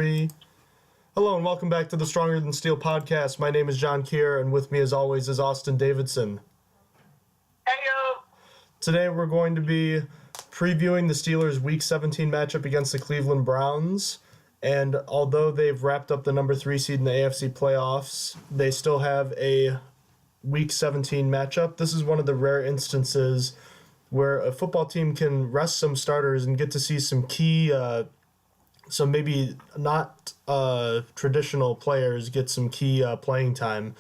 Hello and welcome back to the Stronger Than Steel podcast. My name is John Kier, and with me as always is Austin Davidson. Heyo! Today we're going to be previewing the Steelers' Week 17 matchup against the Cleveland Browns. And although they've wrapped up the number 3 seed in the AFC playoffs, they still have a Week 17 matchup. This is one of the rare instances where a football team can rest some starters and get to see some key, some maybe not traditional players get some key playing time.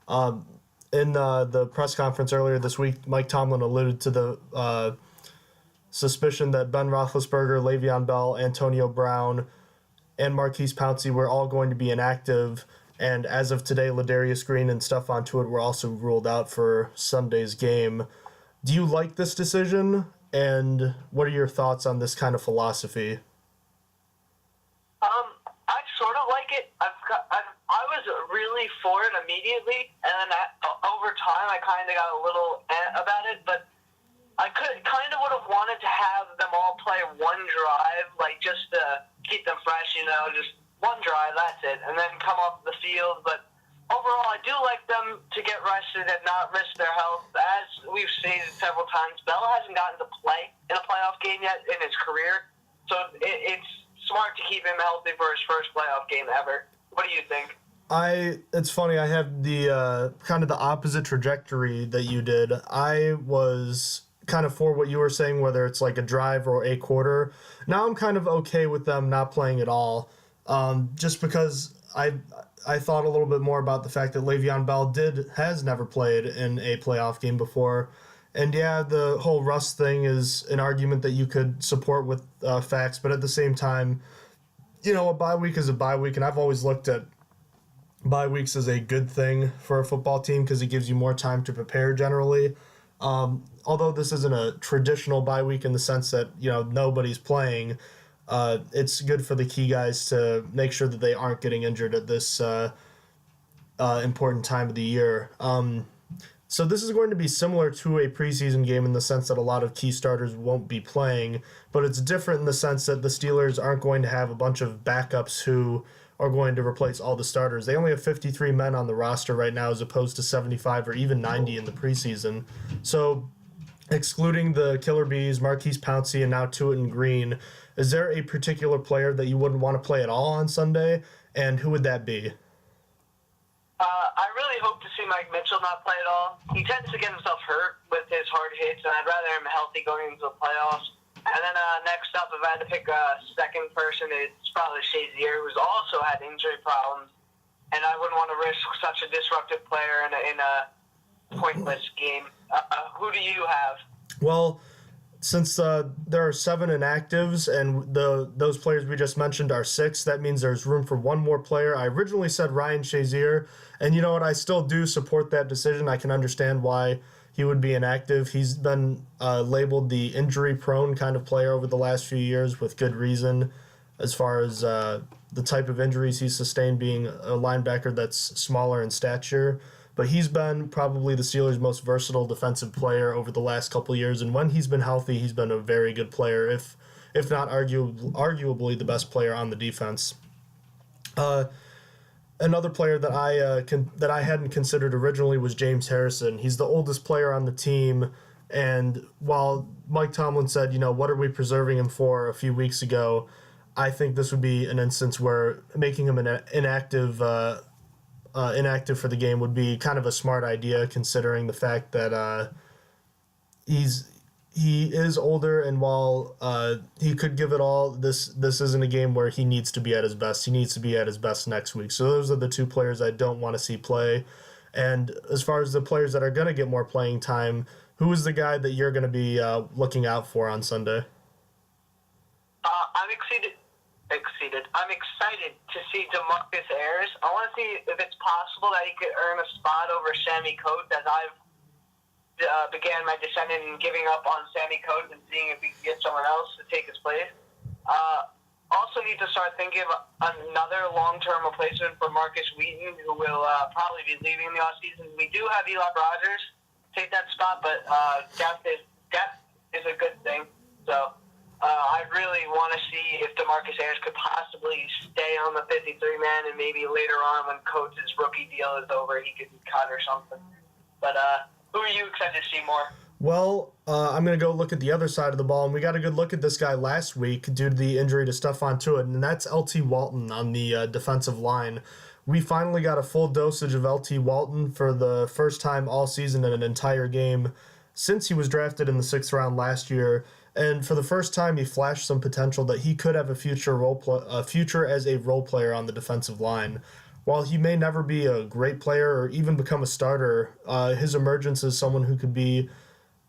In the press conference earlier this week, Mike Tomlin alluded to the suspicion that Ben Roethlisberger, Le'Veon Bell, Antonio Brown, and Marquise Pouncey were all going to be inactive. And as of today, Ladarius Green and Stephon Tuitt were also ruled out for Sunday's game. Do you like this decision? And what are your thoughts on this kind of philosophy? I sort of like it. I was really for it immediately, and then over time I kind of got a little about it, but I kind of would have wanted to have them all play one drive, like just to keep them fresh, just one drive, that's it, and then come off the field. But overall, I do like them to get rested and not risk their health. As we've stated several times, Bell hasn't gotten to play in a playoff game yet in his career, so it's smart to keep him healthy for his first playoff game ever. What do you think? It's funny, I have the kind of the opposite trajectory that you did. I was kind of for what you were saying, whether it's like a drive or a quarter. Now I'm kind of okay with them not playing at all, just because I thought a little bit more about the fact that Le'Veon Bell has never played in a playoff game before. And yeah, the whole rust thing is an argument that you could support with facts, but at the same time, a bye week is a bye week, and I've always looked at bye weeks as a good thing for a football team because it gives you more time to prepare generally. Although this isn't a traditional bye week in the sense that, nobody's playing, it's good for the key guys to make sure that they aren't getting injured at this important time of the year. So this is going to be similar to a preseason game in the sense that a lot of key starters won't be playing, but it's different in the sense that the Steelers aren't going to have a bunch of backups who are going to replace all the starters. They only have 53 men on the roster right now as opposed to 75 or even 90 in the preseason. So excluding the Killer Bees, Marquise Pouncey, and now Tuitt and Green, is there a particular player that you wouldn't want to play at all on Sunday, and who would that be? I really hope to see Mike Mitchell not play at all. He tends to get himself hurt with his hard hits, and I'd rather him healthy going into the playoffs. And then next up, if I had to pick a second person, it's probably Shazier, who's also had injury problems, and I wouldn't want to risk such a disruptive player in a pointless game. Who do you have? Well, since there are 7 inactives and those players we just mentioned are 6, that means there's room for one more player. I originally said Ryan Shazier, and you know what? I still do support that decision. I can understand why he would be inactive. He's been labeled the injury-prone kind of player over the last few years with good reason as far as the type of injuries he's sustained being a linebacker that's smaller in stature. But he's been probably the Steelers' most versatile defensive player over the last couple of years, and when he's been healthy, he's been a very good player, if not arguably the best player on the defense. Another player that I hadn't considered originally was James Harrison. He's the oldest player on the team, and while Mike Tomlin said, what are we preserving him for a few weeks ago, I think this would be an instance where making him an inactive for the game would be kind of a smart idea, considering the fact that he is older, and while he could give it all, this isn't a game where he needs to be at his best. He needs to be at his best next week. So those are the 2 players I don't want to see play. And as far as the players that are going to get more playing time, who is the guy that you're going to be looking out for on Sunday? I'm excited to see DeMarcus Ayers. I want to see if it's possible that he could earn a spot over Sammy Coates, as I've began my descendant in giving up on Sammy Coates and seeing if we can get someone else to take his place. Also need to start thinking of another long-term replacement for Marcus Wheaton, who will probably be leaving the offseason. We do have Eli Rogers take that spot, but depth is a good thing. So I really want to see if DeMarcus Harris could possibly stay on the 53-man, and maybe later on when Coates' rookie deal is over, he could be cut or something. But who are you excited to see more? Well, I'm going to go look at the other side of the ball, and we got a good look at this guy last week due to the injury to Stephon Tuitt, and that's L.T. Walton on the defensive line. We finally got a full dosage of L.T. Walton for the first time all season in an entire game since he was drafted in the 6th round last year. And for the first time, he flashed some potential that he could have a future as a role player on the defensive line. While he may never be a great player or even become a starter, his emergence as someone who could be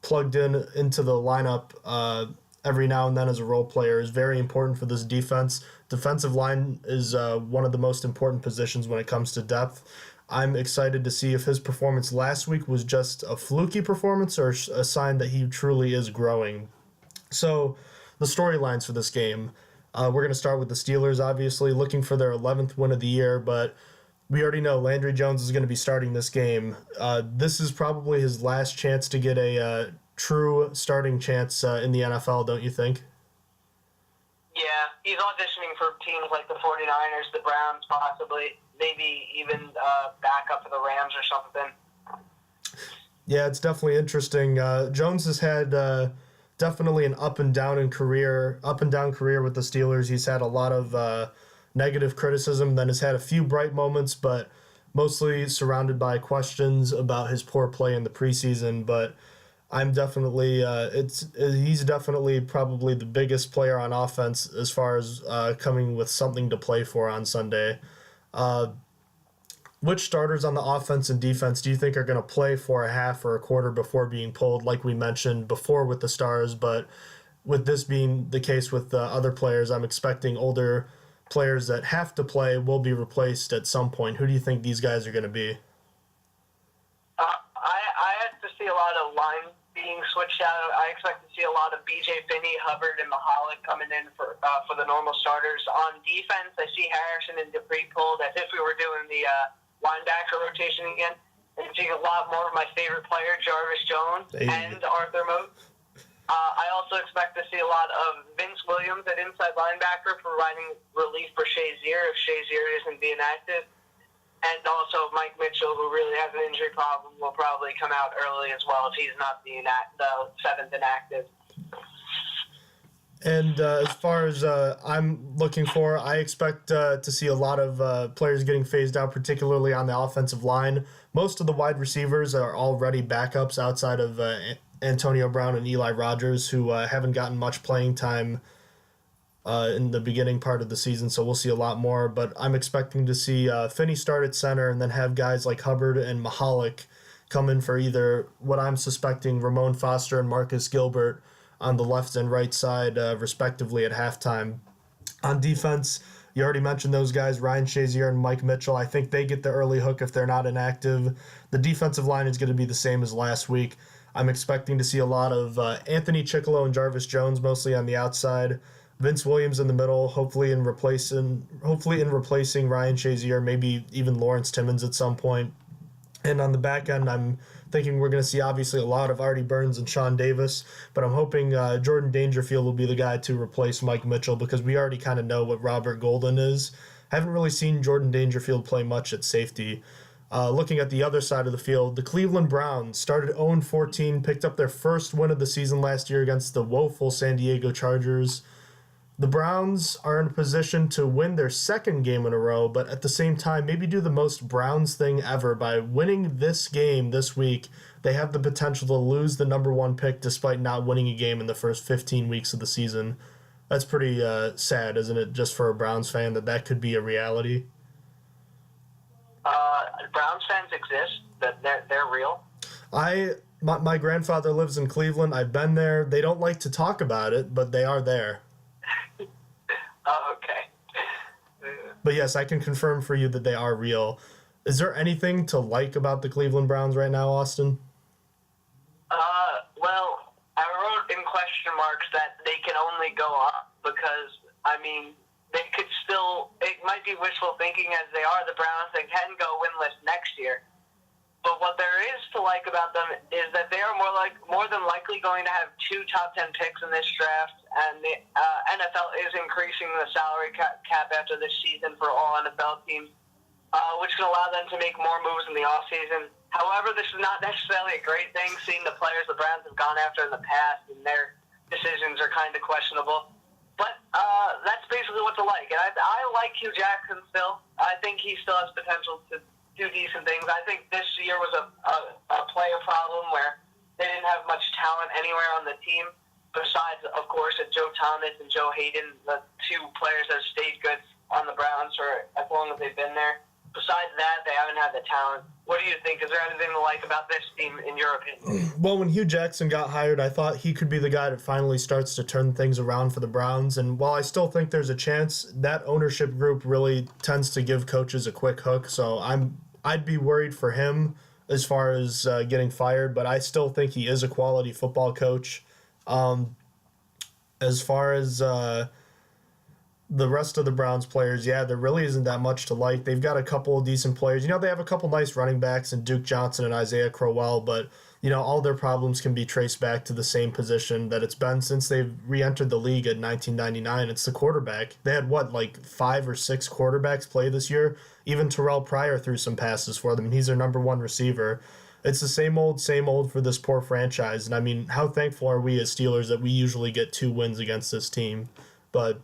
plugged into the lineup every now and then as a role player is very important for this defense. Defensive line is one of the most important positions when it comes to depth. I'm excited to see if his performance last week was just a fluky performance or a sign that he truly is growing. So, the storylines for this game. We're going to start with the Steelers, obviously, looking for their 11th win of the year, but we already know Landry Jones is going to be starting this game. This is probably his last chance to get a true starting chance in the NFL, don't you think? Yeah, he's auditioning for teams like the 49ers, the Browns, possibly, maybe even backup for the Rams or something. Yeah, it's definitely interesting. Jones has had definitely an up and down career with the Steelers. He's had a lot of negative criticism, then has had a few bright moments, but mostly surrounded by questions about his poor play in the preseason. But I'm definitely he's definitely probably the biggest player on offense as far as coming with something to play for on Sunday. Which starters on the offense and defense do you think are going to play for a half or a quarter before being pulled, like we mentioned before with the Stars? But with this being the case with other players, I'm expecting older players that have to play will be replaced at some point. Who do you think these guys are going to be? I have to see a lot of line being switched out. I expect to see a lot of B.J. Finney, Hubbard, and Mahalik coming in for the normal starters. On defense, I see Harrison and Dupree pulled as if we were doing the linebacker rotation again, and seeing a lot more of my favorite player, Jarvis Jones, and Arthur Moat. I also expect to see a lot of Vince Williams at inside linebacker, providing relief for Shazier if Shazier isn't being active. And also Mike Mitchell, who really has an injury problem, will probably come out early as well if he's not the 7th inactive. And as far as I'm looking for, I expect to see a lot of players getting phased out, particularly on the offensive line. Most of the wide receivers are already backups outside of Antonio Brown and Eli Rogers, who haven't gotten much playing time in the beginning part of the season, so we'll see a lot more. But I'm expecting to see Finney start at center and then have guys like Hubbard and Mahalik come in for either what I'm suspecting Ramon Foster and Marcus Gilbert on the left and right side, respectively, at halftime. On defense, you already mentioned those guys, Ryan Shazier and Mike Mitchell. I think they get the early hook if they're not inactive. The defensive line is going to be the same as last week. I'm expecting to see a lot of Anthony Chickalo and Jarvis Jones, mostly on the outside. Vince Williams in the middle, hopefully in replacing Ryan Shazier, maybe even Lawrence Timmons at some point. And on the back end, I'm thinking we're going to see obviously a lot of Artie Burns and Sean Davis, but I'm hoping Jordan Dangerfield will be the guy to replace Mike Mitchell because we already kind of know what Robert Golden is. Haven't really seen Jordan Dangerfield play much at safety. Looking at the other side of the field, the Cleveland Browns started 0-14, picked up their first win of the season last year against the woeful San Diego Chargers. The Browns are in a position to win their second game in a row, but at the same time, maybe do the most Browns thing ever. By winning this game this week, they have the potential to lose the number one pick despite not winning a game in the first 15 weeks of the season. That's pretty sad, isn't it, just for a Browns fan, that could be a reality? Browns fans exist. They're real. My grandfather lives in Cleveland. I've been there. They don't like to talk about it, but they are there. Oh, okay. But yes, I can confirm for you that they are real. Is there anything to like about the Cleveland Browns right now, Austin? Well, I wrote in question marks that they can only go up because, I mean, they could still, it might be wishful thinking as they are the Browns, they can go winless next year. But what there is to like about them is that they are more than likely going to have 2 top 10 picks in this draft, and the NFL is increasing the salary cap after this season for all NFL teams, which can allow them to make more moves in the offseason. However, this is not necessarily a great thing, seeing the players the Browns have gone after in the past, and their decisions are kind of questionable. But that's basically what to like. And I like Hugh Jackson still. I think he still has potential to do decent things. I think this year was a player problem where they didn't have much talent anywhere on the team, besides, of course, Joe Thomas and Joe Hayden, the two players that have stayed good on the Browns for as long as they've been there. Besides that, they haven't had the talent. What do you think? Is there anything to like about this team, in your opinion? Well, when Hugh Jackson got hired, I thought he could be the guy that finally starts to turn things around for the Browns. And while I still think there's a chance, that ownership group really tends to give coaches a quick hook. So I'd be worried for him as far as getting fired, but I still think he is a quality football coach. As far as the rest of the Browns players, yeah, there really isn't that much to like. They've got a couple of decent players. They have a couple nice running backs in Duke Johnson and Isaiah Crowell, but, all their problems can be traced back to the same position that it's been since they've re-entered the league in 1999. It's the quarterback. They had, 5 or 6 quarterbacks play this year? Even Terrell Pryor threw some passes for them, and he's their number one receiver. It's the same old for this poor franchise. And, how thankful are we as Steelers that we usually get 2 wins against this team? But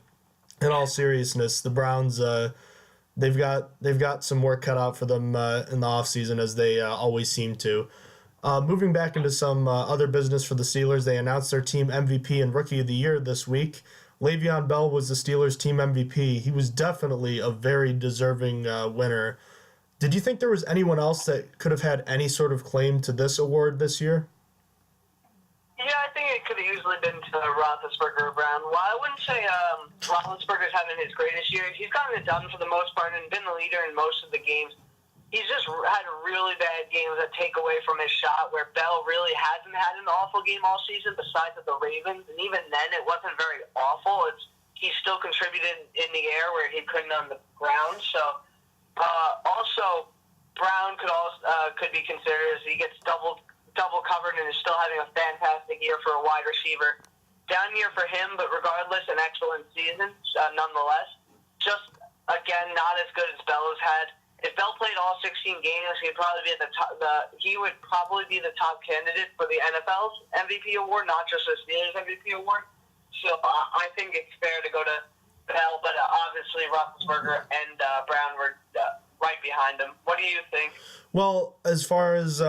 in all seriousness, the Browns, they've got some work cut out for them in the offseason, as they always seem to. Moving back into some other business for the Steelers, they announced their team MVP and Rookie of the Year this week. Le'Veon Bell was the Steelers' team MVP. He was definitely a very deserving winner. Did you think there was anyone else that could have had any sort of claim to this award this year? Yeah, I think it could have easily been to Roethlisberger or Brown. Well, I wouldn't say Roethlisberger's having his greatest year. He's gotten it done for the most part and been the leader in most of the games. He's just had really bad games that take away from his shot, where Bell really hasn't had an awful game all season besides at the Ravens. And even then, it wasn't very awful. He still contributed in the air where he couldn't on the ground. So, also, Brown could be considered as he gets double covered and is still having a fantastic year for a wide receiver. Down year for him, but regardless, an excellent season nonetheless. Just, again, not as good as Bell has had. If Bell played all 16 games, he'd probably be at the top. He would probably be the top candidate for the NFL's MVP award, not just the Steelers MVP award. So I think it's fair to go to Bell, but obviously Roethlisberger and Brown were right behind him. What do you think? Well, as far as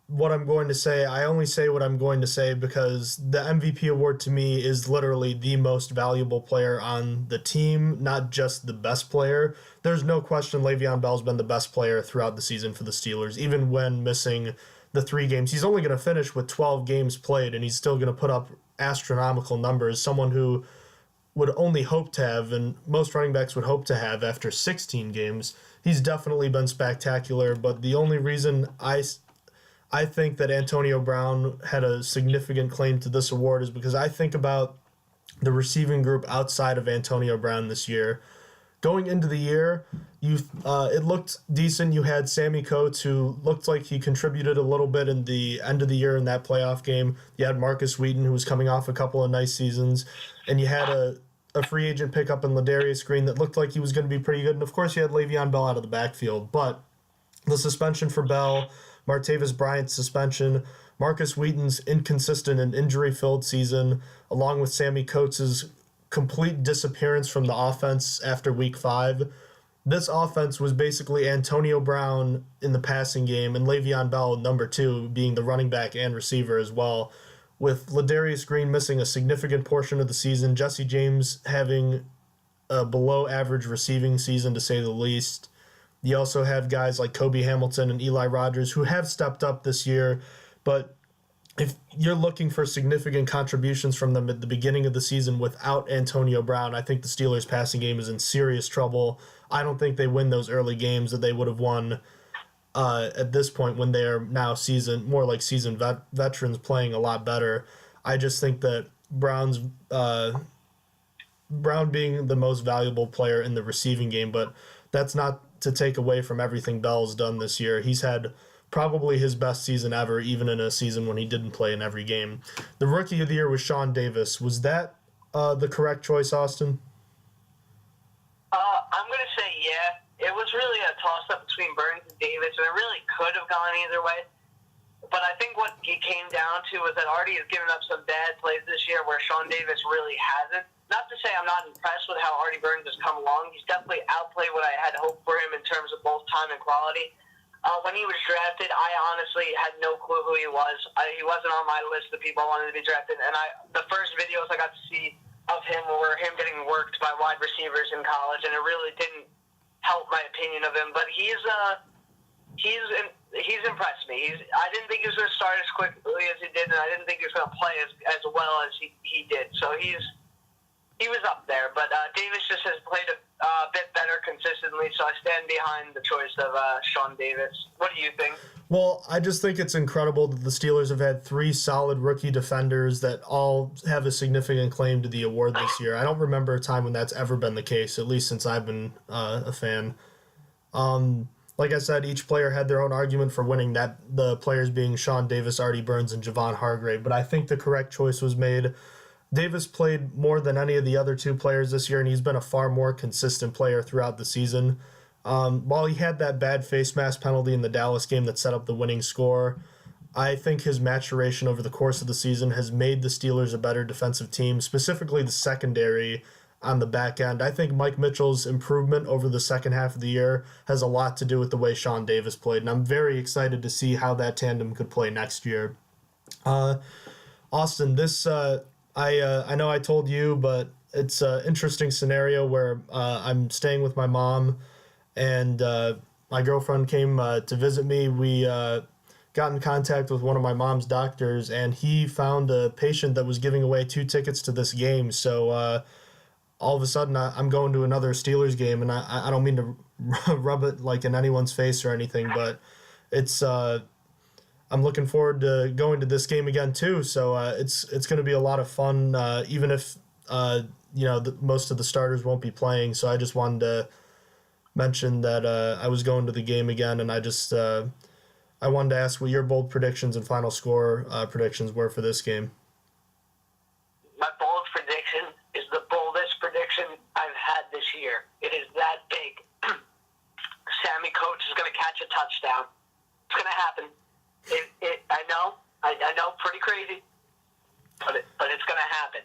what I'm going to say, I only say what I'm going to say because the MVP award to me is literally the most valuable player on the team, not just the best player. There's no question Le'Veon Bell's been the best player throughout the season for the Steelers, even when missing the 3 games. He's only going to finish with 12 games played, and he's still going to put up astronomical numbers. Someone who would only hope to have, and most running backs would hope to have after 16 games. He's definitely been spectacular, but the only reason I think that Antonio Brown had a significant claim to this award is because I think about the receiving group outside of Antonio Brown this year. Going into the year, it looked decent. You had Sammy Coates, who looked like he contributed a little bit in the end of the year in that playoff game. You had Marcus Wheaton, who was coming off a couple of nice seasons. And you had a free agent pickup in Ladarius Green that looked like he was going to be pretty good. And, of course, you had Le'Veon Bell out of the backfield. But the suspension for Bell, Martavis Bryant's suspension, Marcus Wheaton's inconsistent and injury-filled season, along with Sammy Coates' complete disappearance from the offense after Week 5. This offense was basically Antonio Brown in the passing game and Le'Veon Bell, number 2, being the running back and receiver as well. With Ladarius Green missing a significant portion of the season, Jesse James having a below-average receiving season, to say the least. You also have guys like Kobe Hamilton and Eli Rogers who have stepped up this year, but if you're looking for significant contributions from them at the beginning of the season without Antonio Brown, I think the Steelers' passing game is in serious trouble. I don't think they win those early games that they would have won at this point when they are now more like seasoned veterans playing a lot better. I just think that Brown being the most valuable player in the receiving game, but that's not to take away from everything Bell's done this year. He's had probably his best season ever, even in a season when he didn't play in every game. The Rookie of the Year was Sean Davis. Was that the correct choice, Austin? I'm going to say yeah. It was really a toss-up between Burns and Davis, and it really could have gone either way. But I think what it came down to was that Artie has given up some bad plays this year where Sean Davis really hasn't. Not to say I'm not impressed with how Artie Burns has come along. He's definitely outplayed what I had hoped for him in terms of both time and quality. When he was drafted, I honestly had no clue who he was. He wasn't on my list of people I wanted to be drafted. And the first videos I got to see of him were him getting worked by wide receivers in college, and it really didn't help my opinion of him. But he's impressed me. I didn't think he was going to start as quickly as he did, and I didn't think he was going to play as well as he did. So he was up there. But Davis just has played a bit better consistently, so I stand behind the choice of Sean Davis. What do you think? Well, I just think it's incredible that the Steelers have had 3 solid rookie defenders that all have a significant claim to the award this year. I don't remember a time when that's ever been the case, at least since I've been a fan. Like I said, each player had their own argument for winning, that the players being Sean Davis, Artie Burns, and Javon Hargrave, but I think the correct choice was made. Davis played more than any of the other 2 players this year, and he's been a far more consistent player throughout the season. While he had that bad face mask penalty in the Dallas game that set up the winning score, I think his maturation over the course of the season has made the Steelers a better defensive team, specifically the secondary on the back end. I think Mike Mitchell's improvement over the second half of the year has a lot to do with the way Sean Davis played, and I'm very excited to see how that tandem could play next year. Austin, this I know I told you, but it's an interesting scenario where I'm staying with my mom, and my girlfriend came to visit me. We got in contact with one of my mom's doctors, and he found a patient that was giving away 2 tickets to this game. So all of a sudden, I'm going to another Steelers game, and I don't mean to rub it like in anyone's face or anything, but it's I'm looking forward to going to this game again too. So it's going to be a lot of fun, even if most of the starters won't be playing. So I just wanted to mention that I was going to the game again, and I wanted to ask what your bold predictions and final score predictions were for this game. My bold prediction is the boldest prediction I've had this year. It is that big. Sammy Coates is going to catch a touchdown. It's going to happen. I know, pretty crazy, but it's going to happen.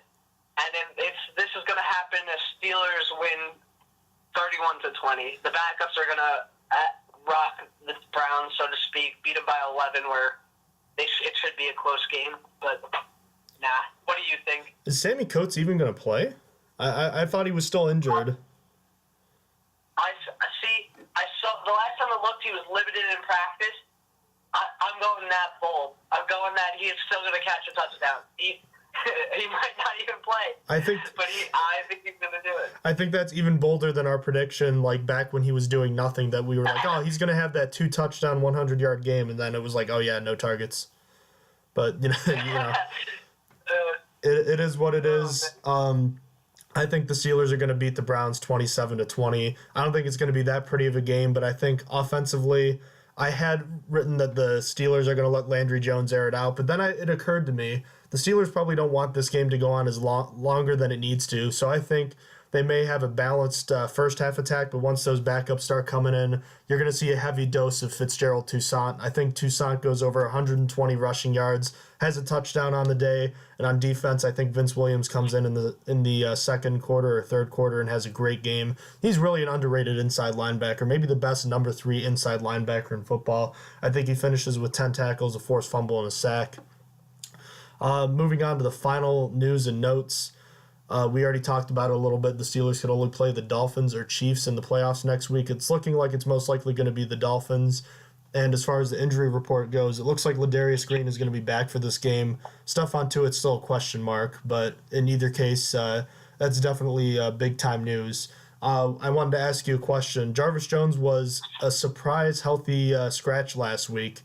And then this is going to happen as Steelers win 31-20. The backups are going to rock the Browns, so to speak, beat them by 11, where it should be a close game. But nah, what do you think? Is Sammy Coates even going to play? I thought he was still injured. I saw the last time I looked, he was limited in practice. I'm going that bold. I'm going that he is still going to catch a touchdown. He might not even play. I think he's going to do it. I think that's even bolder than our prediction, like back when he was doing nothing, that we were like, oh, he's going to have that 2-touchdown, 100-yard game, and then it was like, oh yeah, no targets. But it is what it is. I think the Steelers are going to beat the Browns 27-20. I don't think it's going to be that pretty of a game, but I think offensively, I had written that the Steelers are going to let Landry Jones air it out, but then it occurred to me the Steelers probably don't want this game to go on as longer than it needs to, so I think they may have a balanced first half attack, but once those backups start coming in, you're going to see a heavy dose of Fitzgerald Toussaint. I think Toussaint goes over 120 rushing yards, has a touchdown on the day, and on defense, I think Vince Williams comes in the second quarter or third quarter and has a great game. He's really an underrated inside linebacker, maybe the best number 3 inside linebacker in football. I think he finishes with 10 tackles, a forced fumble, and a sack. Moving on to the final news and notes. We already talked about it a little bit. The Steelers could only play the Dolphins or Chiefs in the playoffs next week. It's looking like it's most likely going to be the Dolphins. And as far as the injury report goes, it looks like Ladarius Green is going to be back for this game. Stephon Tuitt's still a question mark, but in either case, that's definitely big-time news. I wanted to ask you a question. Jarvis Jones was a surprise healthy scratch last week.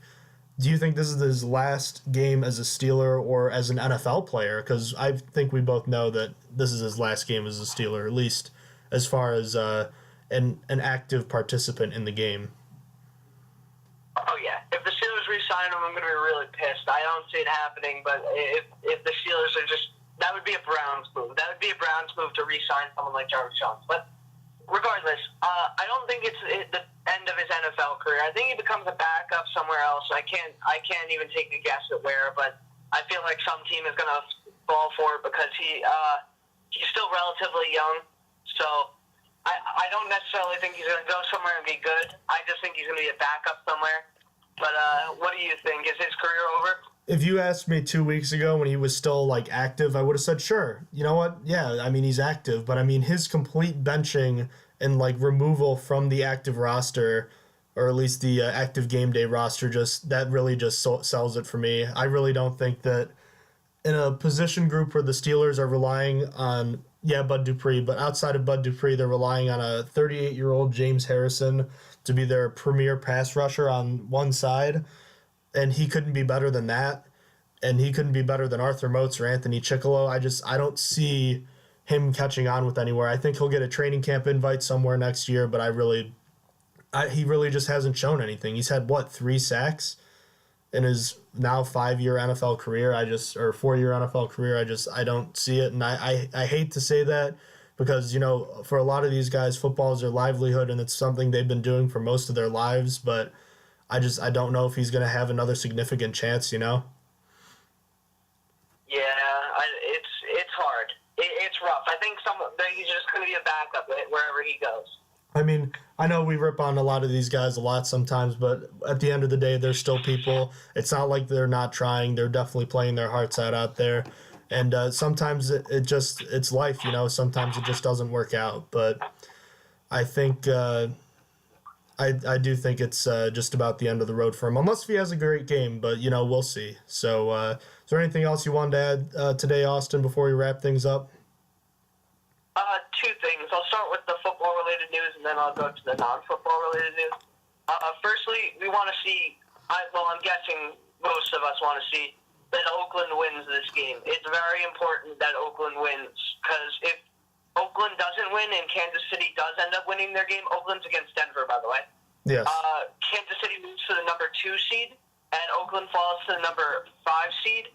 Do you think this is his last game as a Steeler or as an NFL player? Because I think we both know that this is his last game as a Steeler, at least as far as an active participant in the game. Oh, yeah. If the Steelers re-sign him, I'm going to be really pissed. I don't see it happening, but if the Steelers are just That would be a Browns move. That would be a Browns move to re-sign someone like Jarvis Jones. But regardless, I don't think it's the end of his NFL career. I think he becomes a backup somewhere else. I can't even take a guess at where, but I feel like some team is going to fall for it because he's still relatively young. So I don't necessarily think he's going to go somewhere and be good. I just think he's going to be a backup somewhere. But what do you think? Is his career over? If you asked me 2 weeks ago when he was still like active, I would have said sure. You know what? Yeah, I mean he's active, but I mean his complete benching and like removal from the active roster, or at least the active game day roster, that really just sells it for me. I really don't think that in a position group where the Steelers are relying on Bud Dupree, but outside of Bud Dupree, they're relying on a 38-year-old James Harrison to be their premier pass rusher on one side. And he couldn't be better than that. And he couldn't be better than Arthur Moats or Anthony Chickillo. I don't see him catching on with anywhere. I think he'll get a training camp invite somewhere next year, but he really just hasn't shown anything. He's had, 3 sacks in his now 5-year NFL career. Or 4-year NFL career. I don't see it. And I hate to say that because, for a lot of these guys, football is their livelihood and it's something they've been doing for most of their lives, but I don't know if he's going to have another significant chance, Yeah, it's hard. It's rough. I think he's just going to be a backup wherever he goes. I mean, I know we rip on a lot of these guys a lot sometimes, but at the end of the day, they're still people. It's not like they're not trying. They're definitely playing their hearts out there. And sometimes it's life, Sometimes it just doesn't work out. But I think... I do think it's just about the end of the road for him, unless he has a great game, but, we'll see. So is there anything else you wanted to add today, Austin, before we wrap things up? 2 things. I'll start with the football-related news, and then I'll go to the non-football-related news. Firstly, we want to see, I'm guessing most of us want to see that Oakland wins this game. It's very important that Oakland wins, because if Oakland doesn't win and Kansas City does end up winning their game, Oakland's against Denver, by the way. Yes. Kansas City moves to the number 2 seed, and Oakland falls to the number 5 seed,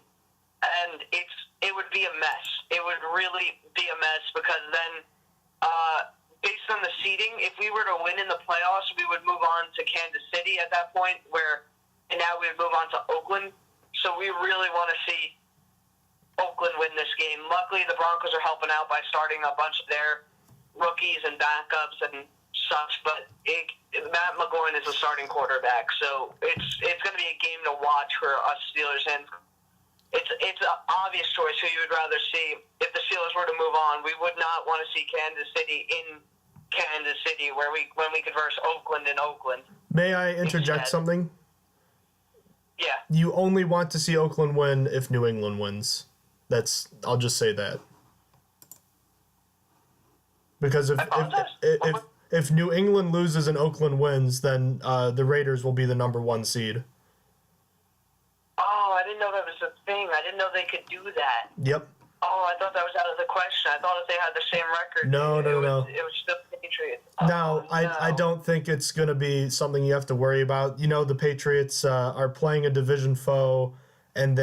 and it would be a mess. It would really be a mess because then, based on the seeding, if we were to win in the playoffs, we would move on to Kansas City at that point, and now we would move on to Oakland. So we really want to see Oakland win this game. Luckily, the Broncos are helping out by starting a bunch of their rookies and backups and such, but Matt McGloin is a starting quarterback, so it's going to be a game to watch for us Steelers, and it's an obvious choice who you would rather see. If the Steelers were to move on, we would not want to see Kansas City in Kansas City when we could verse Oakland in Oakland. May I interject something? Yeah. You only want to see Oakland win if New England wins. I'll just say that. Because if New England loses and Oakland wins, then the Raiders will be the number 1 seed. Oh, I didn't know that was a thing. I didn't know they could do that. Yep. Oh, I thought that was out of the question. I thought if they had the same record, No. It was still the Patriots. No, I don't think it's going to be something you have to worry about. The Patriots are playing a division foe, and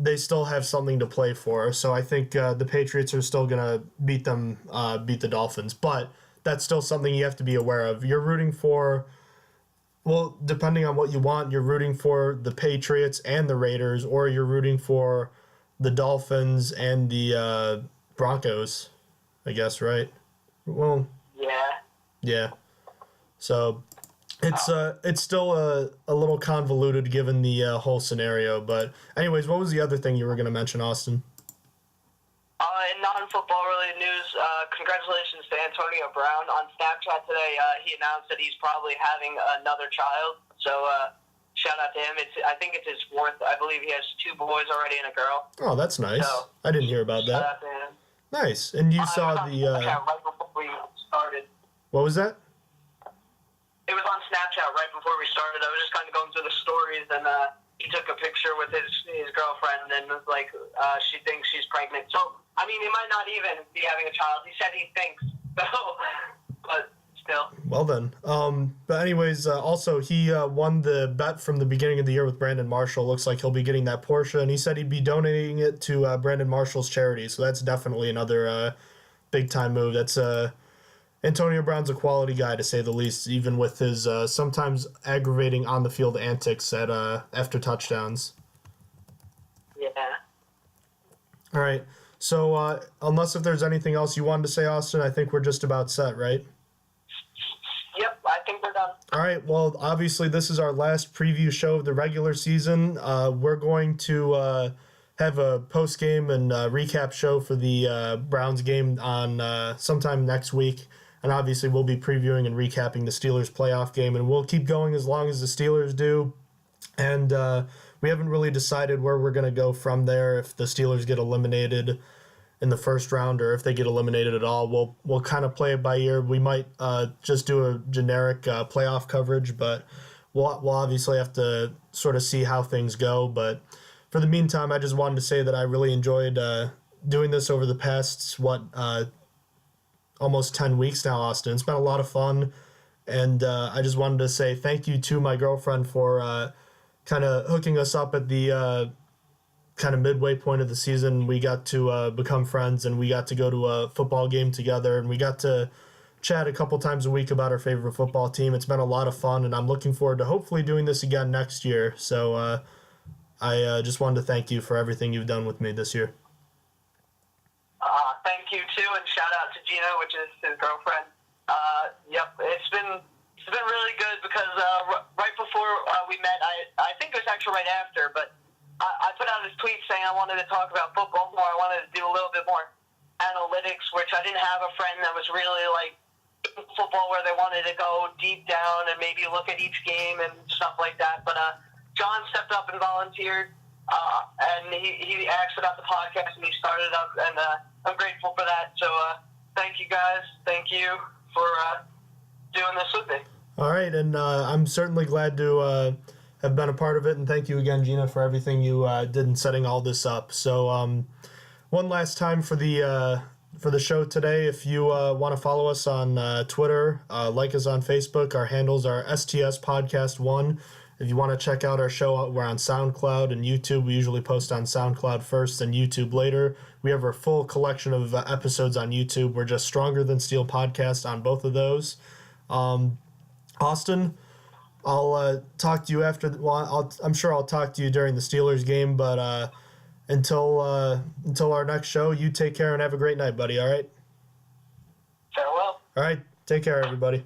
they still have something to play for. So I think the Patriots are still going to beat the Dolphins. But that's still something you have to be aware of. You're rooting for, well, depending on what you want, you're rooting for the Patriots and the Raiders, or you're rooting for the Dolphins and the Broncos, I guess, right? Well, yeah. So it's still a little convoluted given the whole scenario. But anyways, what was the other thing you were going to mention, Austin? In non-football related news, congratulations to Antonio Brown. On Snapchat today, he announced that he's probably having another child. So shout out to him. I think it's his 4th. I believe he has 2 boys already and a girl. Oh, that's nice. So, I didn't hear about that. Shout out to him. Nice. And you saw the... right before we started. What was that? It was on Snapchat right before we started. I was just kind of going through the stories, and he took a picture with his girlfriend and was like, she thinks she's pregnant. So, I mean, he might not even be having a child. He said he thinks. So, but still. Well then. But anyways, also he won the bet from the beginning of the year with Brandon Marshall. Looks like he'll be getting that Porsche, and he said he'd be donating it to Brandon Marshall's charity. So that's definitely another big time move. That's Antonio Brown's a quality guy, to say the least, even with his sometimes aggravating on the field antics at after touchdowns. Yeah. All right. So unless if there's anything else you wanted to say, Austin, I think we're just about set, right? Yep, I think we're done. All right. Well, obviously, this is our last preview show of the regular season. We're going to have a post game and recap show for the Browns game on sometime next week. And obviously, we'll be previewing and recapping the Steelers playoff game. And we'll keep going as long as the Steelers do. And we haven't really decided where we're going to go from there. If the Steelers get eliminated in the first round or if they get eliminated at all, we'll kind of play it by ear. We might just do a generic playoff coverage, but we'll obviously have to sort of see how things go. But for the meantime, I just wanted to say that I really enjoyed doing this over the past, almost 10 weeks now, Austin. It's been a lot of fun, and I just wanted to say thank you to my girlfriend for kind of hooking us up at the kind of midway point of the season. We got to become friends, and we got to go to a football game together, and we got to chat a couple times a week about our favorite football team. It's been a lot of fun, and I'm looking forward to hopefully doing this again next year. So I just wanted to thank you for everything you've done with me this year. Thank you too, and shout out to Gina, which is his girlfriend. Yep, it's been really good because right before we met, I think it was actually right after, but I put out this tweet saying I wanted to talk about football more. I wanted to do a little bit more analytics, which I didn't have a friend that was really like football where they wanted to go deep down and maybe look at each game and stuff like that. But John stepped up and volunteered. And he asked about the podcast, and he started up, and I'm grateful for that. So thank you, guys. Thank you for doing this with me. All right, and I'm certainly glad to have been a part of it, and thank you again, Gina, for everything you did in setting all this up. So one last time for the show today, if you want to follow us on Twitter, like us on Facebook, our handles are STS Podcast 1. If you want to check out our show, we're on SoundCloud and YouTube. We usually post on SoundCloud first and YouTube later. We have our full collection of episodes on YouTube. We're just Stronger Than Steel podcast on both of those. Austin, I'll talk to you after. I'm sure I'll talk to you during the Steelers game. But until our next show, you take care and have a great night, buddy. All right. Farewell. All right. Take care, everybody.